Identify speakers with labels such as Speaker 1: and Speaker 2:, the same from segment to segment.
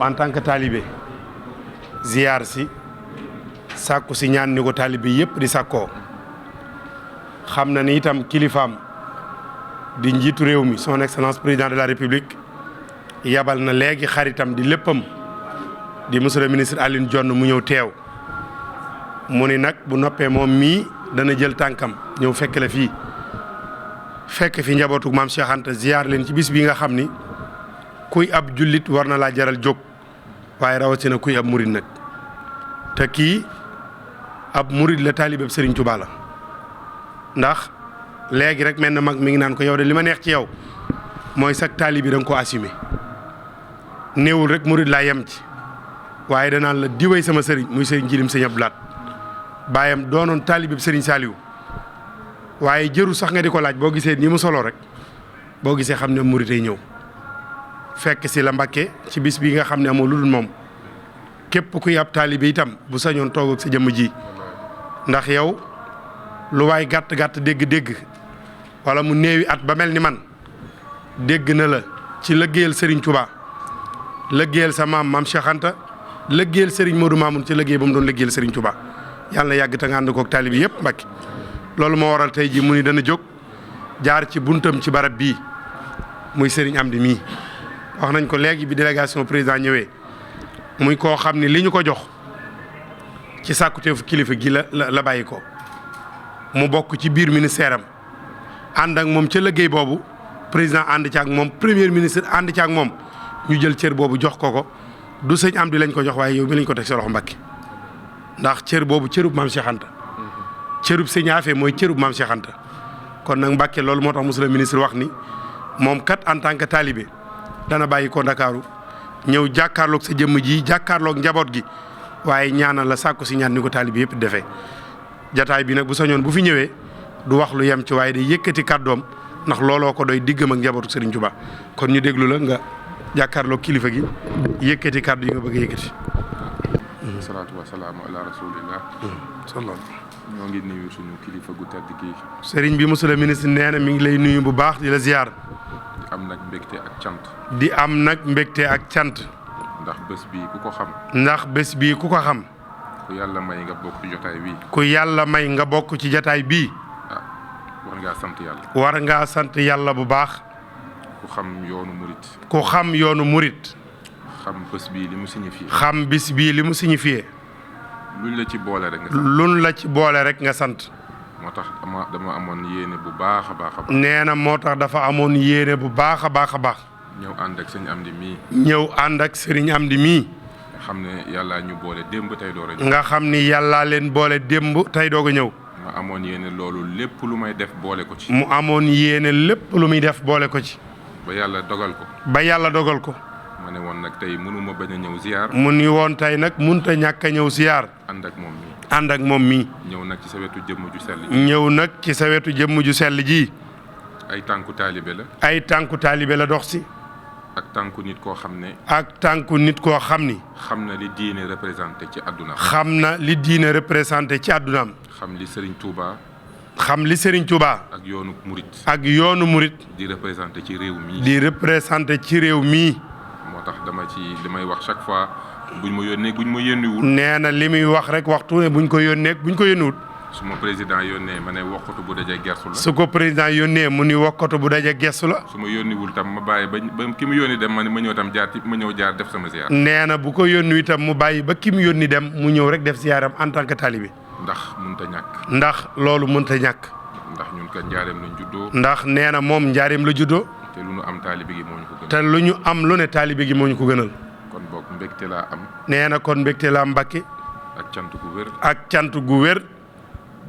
Speaker 1: en tant que talibé ziar si sàkku si ñaan ni ko talibé yëpp di sàkkoo xam na ni itam kilifaam di njiitu réew mi son excellence président de la république yabal na léegi xaritam di léppam di monsieur le ministre Alioune Dione mu ñëw teew mu ni nag bu noppee moom mii dana jël tànkam ñëw fekk la fii fekk fi njabootu maam Cheikh Anta ziar leen ci bis bi nga xam ni kuy ab jullit war na laa jaral jóg waaye rawatina kuy ab murid nag te kii ab murid la taalibe Serigne Touba la ndax léegi rek mel na mag mi ngi naan ko yow de li ma neex ci yow mooy sax taalibe da nga ko assumé néewul rek murid laa yem ci waaye danaan la diwéy sama sëriñ muy sëriñ Jilim Sëñ Abdou Lahat baayam doonoon taalibe Serigne Saliou waaye jëru sax nga di ko laaj boo gisee ni mu solo rek boo gisee xam ne murid ay ñëw fekk si la Mbàkke ci bis bi nga xam ne amoo lu dul moom képp kuy ab taalibe itam bu sañoon toog ak sa jëmm ji ndax yow lu waay gàtt-gàtt dégg-dégg wala mu néewi at ba mel ni man dégg na la ci lëggéeyal Serigne Touba lëggéeyal sa maam Cheikh Anta lëggéeyal Serigne Modou Mamoun ci lëggéey ba mu doon lëggéeyal Serigne Touba yàlla na yàgg te nga ànd koog taalibe yëpp Mbàkke loolu moo waral tey ji mu ni dana jóg jaar ci buntam ci barab bii muy Serigne Amdi mii wax nañ ko léegi bi délégation président ñëwee muy koo xam ne li ñu ko jox ci sàkkuteefu kilifa gi la bàyyi ko mu bokk ci biir ministère am ànd ak moom ca liggéey boobu président ànd ci ak moom premier ministre ànd ci ak moom ñu jël cër boobu jox ko du sëñ Amdi lañ ko jox waaye yow mi lañ ko teg sa loxo Mbàkke ndax cër boobu cërub maam Cheikh Anta cërub sëñ Afe mooy cërub maam Cheikh Anta kon nag Mbàkke loolu moo tax monsieur le ministre wax ni moom kat en tant que talibé dana bàyyi ko Ndakaaru ñëw jàkkaarloog sa jëmm ji jàkkaarloog njaboot gi waaye ñaanal la sàkku si ñaan ni ko talibé yëpp defee jataay bi nag bu sañoon bu fi ñëwee du wax lu yem ci waaye day yëkkati kàddoom ndax looloo ko doy diggam ak njabootu Serigne Touba kon ñu déglu la nga jàkkaarloog kilifa gi yëkkati kàddu yi nga bëgg a yëkkati.
Speaker 2: salaatu wa salaamu ala rasulillah. ñoo ngi nuyu suñu kilifa gu tedd gi.
Speaker 1: Serigne bi monsieur le ministre nee na mi ngi lay nuyu bu baax di la ziar.
Speaker 2: di am nag mbégte ak cant.
Speaker 1: di am nag mbégte ak cant.
Speaker 2: ndax bés bii ku ko xam.
Speaker 1: ndax bés bii ku ko xam.
Speaker 2: ku yàlla may nga bokk ci jotaay bii.
Speaker 1: ku yàlla may nga bokk ci jotaay bii.
Speaker 2: ah war ngaa sant yàlla.
Speaker 1: war ngaa sant yàlla bu baax.
Speaker 2: ku xam yoonu murit.
Speaker 1: ku xam yoonu murit.
Speaker 2: xam bés bii li mu signifié.
Speaker 1: xam bis bii li mu signifié.
Speaker 2: luñ la ci boole rek nga sant.
Speaker 1: luñ la ci boole rek nga sant.
Speaker 2: moo tax dama amoon yéene bu baax a baax a baax.
Speaker 1: nee na moo tax dafa amoon yéene bu baax a baax a baax.
Speaker 2: ñëw ànd ak sëñ Amdi mii.
Speaker 1: ñëw ànd ak Serigne Amdi mii.
Speaker 2: nga xam ne yàllaa ñu boole démb tey doog a ñëw.
Speaker 1: nga xam ni yàllaa leen boole démb tey doog a ñëw.
Speaker 2: ma amoon yéene loolu lépp lu may def boole ko ci.
Speaker 1: mu amoon yéene lépp lu muy def boole ko ci.
Speaker 2: ba yàlla dogal ko.
Speaker 1: ba yàlla dogal ko.
Speaker 2: ma ne woon nag tey mënuma bañ a ñëw ziar.
Speaker 1: mu ni woon tey nag munta ñàkk a ñëw ziar.
Speaker 2: ànd ak moom mii.
Speaker 1: ànd ak moom mii.
Speaker 2: ñëw nag ci sa wetu jëmm ju sell ji.
Speaker 1: ñëw nag ci sa wetu jëmm ju sell ji.
Speaker 2: ay tànku taalibe la.
Speaker 1: ay tànku taalibe la dox si.
Speaker 2: ak tànku nit koo xam ne.
Speaker 1: ak tànku nit koo xam ni.
Speaker 2: xam na li diine représenté ci àddunaam.
Speaker 1: xam na li diine représenté ci àddunaam.
Speaker 2: xam li Serigne Touba.
Speaker 1: xam li Serigne Touba.
Speaker 2: ak yoonu murit.
Speaker 1: ak yoonu murit.
Speaker 2: di représenté ci réew mi.
Speaker 1: di représenté ci réew mii.
Speaker 2: moo tax li may wax chaque fois buñ ma yónniwul.
Speaker 1: nee na li muy wax rek waxtu ne buñ ko yónniwul.
Speaker 2: su ma président yónnee ma ne wokkatu bu dajee gersu la.
Speaker 1: su ko président yónnee mu ni wokkatu bu dajee gersu la.
Speaker 2: su ma yónniwul tam ma bàyyi ba ki mu yónni dem ma ñëw tam ma ñëw jaar def sama ziar.
Speaker 1: nee na bu ko yónni itam mu bàyyi ba ki mu yónni dem mu ñëw rek def ziyaaram en tant que talibé.
Speaker 2: ndax mënta ñàkk.
Speaker 1: ndax loolu mënta ñàkk.
Speaker 2: ndax ñun kat njaareem lañ juddoo.
Speaker 1: ndax nee na moom njaareem la juddoo.
Speaker 2: te lu ñu am taalibe gi moo ñu ko gënal.
Speaker 1: te lu ñu am lu ne taalibe gi moo ñu ko gënal.
Speaker 2: kon boog mbégte laa am.
Speaker 1: nee na kon mbégte laa Mbàkke.
Speaker 2: ak cant gu wér.
Speaker 1: ak cant gu wér.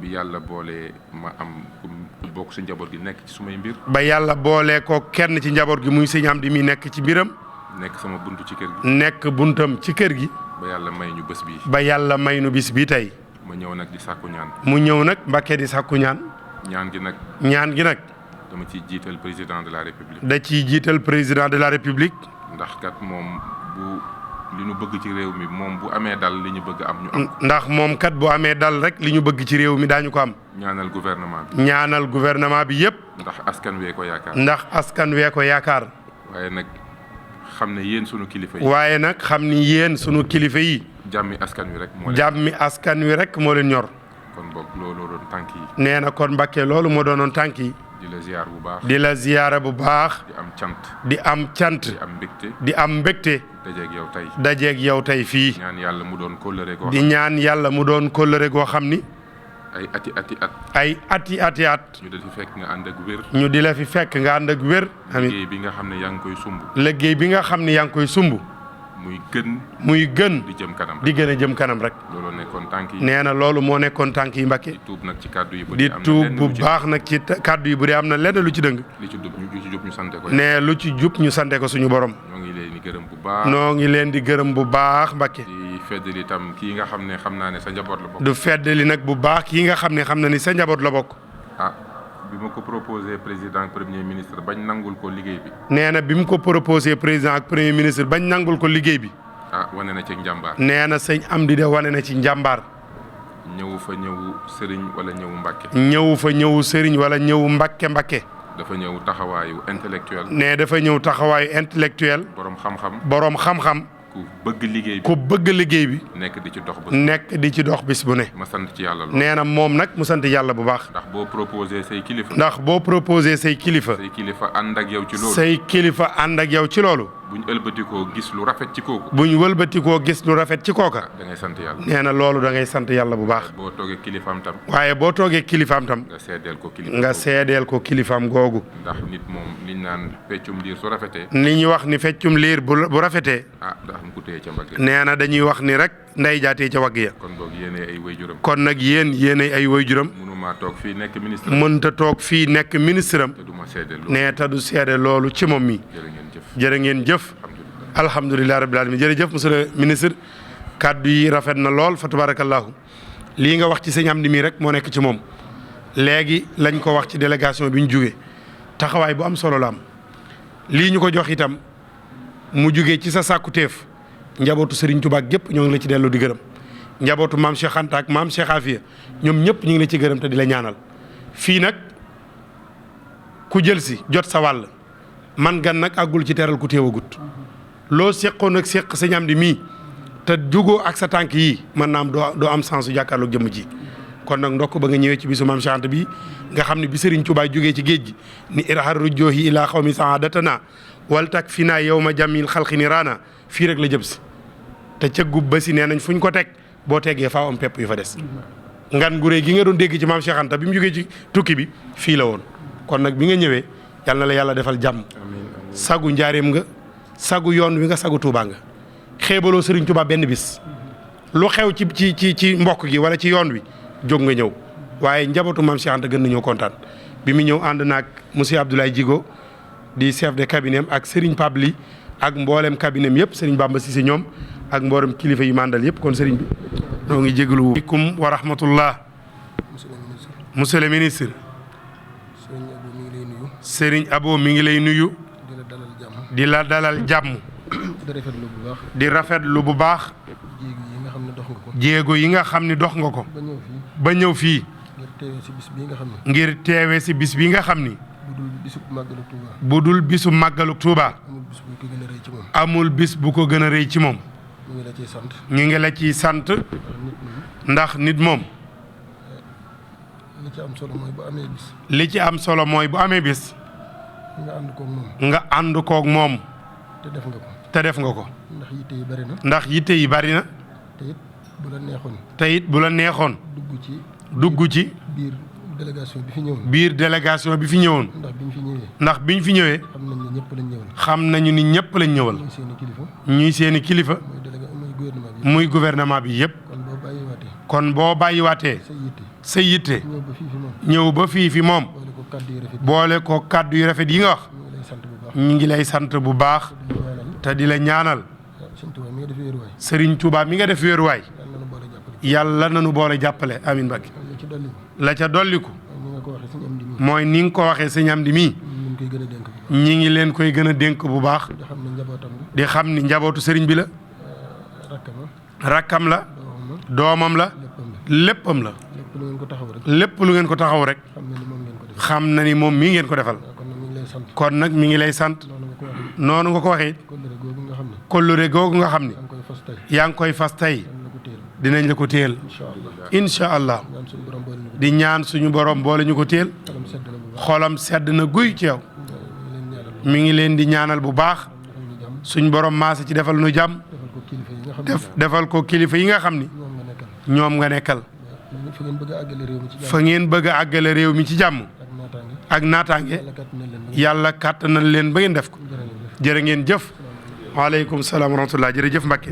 Speaker 2: bi yàlla boole ma am ku bokk si njaboot gi nekk ci sumay mbir.
Speaker 1: ba yàlla boole ko kenn ci njaboot gi muy sëñ Amdi mi nekk ci mbiram.
Speaker 2: nekk sama buntu ci kër gi.
Speaker 1: nekk buntam ci kër gi.
Speaker 2: ba yàlla may ñu bés bii.
Speaker 1: ba yàlla may nu bis bii tey.
Speaker 2: ma ñëw nag di sàkku ñaan.
Speaker 1: mu ñëw nag Mbàkke di sàkku ñaan.
Speaker 2: ñaan gi nag. dama ciy jiital président de la république.
Speaker 1: da ciy jiital président de la république.
Speaker 2: ndax kat moom li ñu bëgg ci réew mi moom bu amee dal li ñu bëgg am ñu am.
Speaker 1: ndax moom kat bu amee dal rek li ñu bëgg ci réew mi daañu ko am.
Speaker 2: ñaanal gouvernement bi.
Speaker 1: ñaanal gouvernement bi yëpp.
Speaker 2: ndax askan wee ko yaakaar.
Speaker 1: ndax askan wee ko yaakaar.
Speaker 2: waaye nag xam ne yéen sunu kilifa yi.
Speaker 1: waaye nag xam ni yéen sunu kilifa yi.
Speaker 2: jàmmi askan wi rek moo leen.
Speaker 1: jàmmi askan wi rek moo leen ñor.
Speaker 2: kon boog looloo doon tànk yi.
Speaker 1: nee na kon Mbàkke loolu moo doonoon tànk yi.
Speaker 2: di la ziar bu baax.
Speaker 1: di la ziyaara bu baax.
Speaker 2: di am cant.
Speaker 1: di am cant.
Speaker 2: di am mbégte.
Speaker 1: di am mbégte.
Speaker 2: dajeeg yow tey.
Speaker 1: dajeeg yow tey fii.
Speaker 2: ñaan yàlla mu doon kóllëre goo
Speaker 1: di ñaan yàlla mu doon kóllëre goo xam ni.
Speaker 2: ay ati at.
Speaker 1: ay ati at.
Speaker 2: ñu di la fi fekk nga ànd ak wér.
Speaker 1: ñu di la fi fekk nga ànd ak wér. amiin
Speaker 2: liggéey bi nga xam ne yaa ngi koy sumb.
Speaker 1: liggéey bi nga xam ne yaa ngi koy sumb. muy gën.
Speaker 2: di jëm kanam rek.
Speaker 1: di gën a jëm kanam rek.
Speaker 2: looloo nekkoon tànk yi.
Speaker 1: nee na loolu moo nekkoon tànk yi Mbàkke.
Speaker 2: di tuub nag ci kàddu yi.
Speaker 1: di tuub bu baax nag ci kàddu yi bu dee am na lenn lu ci dëng.
Speaker 2: li ci jub ñu sante ko.
Speaker 1: nee lu ci jub ñu sante ko suñu borom.
Speaker 2: ñoo ngi leen di gërëm bu baax.
Speaker 1: noo ngi leen di gërëm bu baax Mbàkke.
Speaker 2: di feddali itam kii nga xam ne xam naa ne sa njaboot la bokk.
Speaker 1: du feddali nag bu baax kii nga xam ne xam na ni sa njaboot la bokk.
Speaker 2: bi ma ko proposé président ak premier ministre bañ nangul ko liggéey bi.
Speaker 1: nee na bi mu ko proposé président ak premier ministre bañ nangul ko liggéey bi.
Speaker 2: wane na ci njàmbaar.
Speaker 1: nee na sëñ Amdi de wane na ci njàmbaar.
Speaker 2: ñëw fa ñëw sëriñ wala ñëw Mbàkke.
Speaker 1: ñëw fa ñëw sëriñ wala ñëw Mbàkke.
Speaker 2: dafa ñëw taxawaayu intellectuel.
Speaker 1: nee dafa ñëw taxawaayu intellectuel. borom xam-xam.
Speaker 2: ku
Speaker 1: bëgg liggéey bi.
Speaker 2: nekk di ci dox
Speaker 1: bis bu ne.
Speaker 2: ma sant ci yàlla lool.
Speaker 1: nee na moom nag mu sant yàlla bu baax.
Speaker 2: ndax boo proposé say kilifa.
Speaker 1: say kilifa
Speaker 2: ànd ak yow ci loolu.
Speaker 1: say kilifa ànd ak yow ci loolu.
Speaker 2: buñ ëlbatikoo gis lu rafet ci kooku.
Speaker 1: kooka.
Speaker 2: da ngay sant yàlla.
Speaker 1: nee na loolu da ngay sant yàlla bu baax.
Speaker 2: boo toogee kilifaam tam.
Speaker 1: waaye boo toogee kilifaam tam.
Speaker 2: nga seedeel ko kilifaam
Speaker 1: googu.
Speaker 2: ndax nit moom liñ naan feccum liir su rafetee.
Speaker 1: ni ñu wax ni feccum liir bu rafetee. nee na dañuy wax ni rek nday jaatee ca wagg ya.
Speaker 2: kon boog yéenay ay waajuram.
Speaker 1: kon nag yéenay ay waajuram.
Speaker 2: mënuma toog fii nekk ministre.
Speaker 1: mënta toog fii nekk ministre am.
Speaker 2: te du ma seede loolu.
Speaker 1: nee te du seede loolu ci moom mi. jërë ngeen jëf. alhamdulilah rabbil alamin jërëjëf monsieur le ministre. kaddu yi rafet na lool fa tabarakallahu lii nga wax ci sëñ Amdi mii rek moo nekk ci moom. léegi lañ ko wax ci délégation bi ñu jugee taxawaay bu am solo la am lii ñu ko jox itam mu jugee ci sa sàkkuteef njabootu Serigne Touba gépp ñoo ngi la ci dellu di gërëm njabootu maam Cheikh Anta ak maam Cheikh Afia ñoom ñëpp ñu ngi la ci gërëm te di la ñaanal fii nag ku jël si jot sa wàll man gan nag àggul ci teral ku téewagut loo seqoon ak seq sëñ Amdi mii te jugoo ak sa tànk yii mën naa am doo am sens su jàkkaarloog jëmm ji kon nag ndokk ba nga ñëwee ci bisu maam Cheikh Anta bi nga xam ne bi Serigne Touba jógee ci géej gi ni irhar rujoohi ilaa xawmi saadatana wal tak fi naa yow ma jamil xalqi ni raana fii rek la jëm si te cëggub ba si nee nañ fu ñu ko teg boo tegee faaw am pepp yu fa des ngan gu réy gi nga doon dégg ci maam Cheikh Anta bi mu jógee ci tukki bi fii la woon kon nag bi nga ñëwee yal na la yàlla defal jàmm sagu njaareem nga sagu yoon wi nga sagu Touba nga xeebaloo Serigne Touba benn bis lu xew ci mbokk gi wala ci yoon wi jóg nga ñëw waaye njabootu maam Cheikh Anta gën nañoo kontaan bi mu ñëw ànd naag monsieur Abdoulaye Djigo di chef de cabinet ak Serigne Pabli ak mboolem cabinet yëpp Serigne Bamba Cissé ñoom ak mboolem kilifa yu mandal yëpp kon Serigne bi ñoo ngi jégalu. aleykum wa rahmatullah. monsieur le ministre. Serigne Abo mi ngi lay nuyu. di la dalal jàmm. di rafetlu bu baax. jéego yi nga xam ne dox nga ko. ba ñëw fii. ngir teewe si bis bi nga xam ni. bu dul bisu màggalu Tuuba. amul bis bu ko gën a rëy ci moom. ñu ngi la ciy sant. ndax nit moom.
Speaker 3: li ci am solo mooy bu amee bis.
Speaker 1: li ci am solo mooy bu amee bis. nga ànd koog moom. te def nga ko.
Speaker 3: ndax yitte yi bari na.
Speaker 1: ndax yitte yi bari na. te it bu la neexoon. dugg ci. biir délégation bi fi ñëwoon. ndax biñ fi ñëwee. xam nañu ni ñëpp lañ ñëwal. ñuy seeni kilifa. muy gouvernement bi yëpp. kon boo bàyyiwaatee. sa yitte. ñëw ba fii fi moom. boole ko kàddu yu rafet yi nga wax. ñu ngi lay sant bu baax. te di la ñaanal. Serigne Touba mi nga def wéeruwaay. yàlla nanu boole jàppale amin Mbacke. la ca dolliku. mooy ni nga ko waxee sëñ Amdi mii. ñi ngi leen koy gën a dénk bu baax. di xam ni njabootu sëriñ bi la. rakkam la. doomam la. léppam la. lépp lu ngeen ko taxaw rek. xam na ni moom mii ngeen ko defal. kon nag mi ngi lay sant. noonu nga ko waxee kóllëre googu nga xam ni
Speaker 3: yaa ngi koy fas tey.
Speaker 1: yaa ngi koy fas tey
Speaker 3: dinañ la ko téel.
Speaker 1: dinañ la ko téel
Speaker 3: incha allah.
Speaker 1: incha allah
Speaker 3: ñaan suñu borom boole ñu ko.
Speaker 1: di ñaan suñu borom boole ñu ko téel
Speaker 3: xelam sedd na bu baax.
Speaker 1: xolam sedd na guy ci yow
Speaker 3: ñu leen ñaanal.
Speaker 1: mi ngi leen di ñaanal bu baax
Speaker 3: defal ñu jàmm.
Speaker 1: suñ borom maase ci defal nu jàmm
Speaker 3: defal ko kilifa yi nga xam ne.
Speaker 1: defal ko kilifa yi nga xam ni
Speaker 3: ñoom nga nekkal.
Speaker 1: ñoom nga nekkal
Speaker 3: fa ngeen bëgg a àggale réew mi ci jàmm.
Speaker 1: fa ngeen bëgg a àggale réew mi ci jàmm
Speaker 3: ak naataange.
Speaker 1: ak naataange
Speaker 3: yàlla kàttan na leen ba ngeen.
Speaker 1: yàlla kàttanal leen ba ngeen def ko
Speaker 3: jërë ngeen jëf.
Speaker 1: jërë ngeen jëf waaleykum salaam wa rahmatullah jërëjëf Mbacke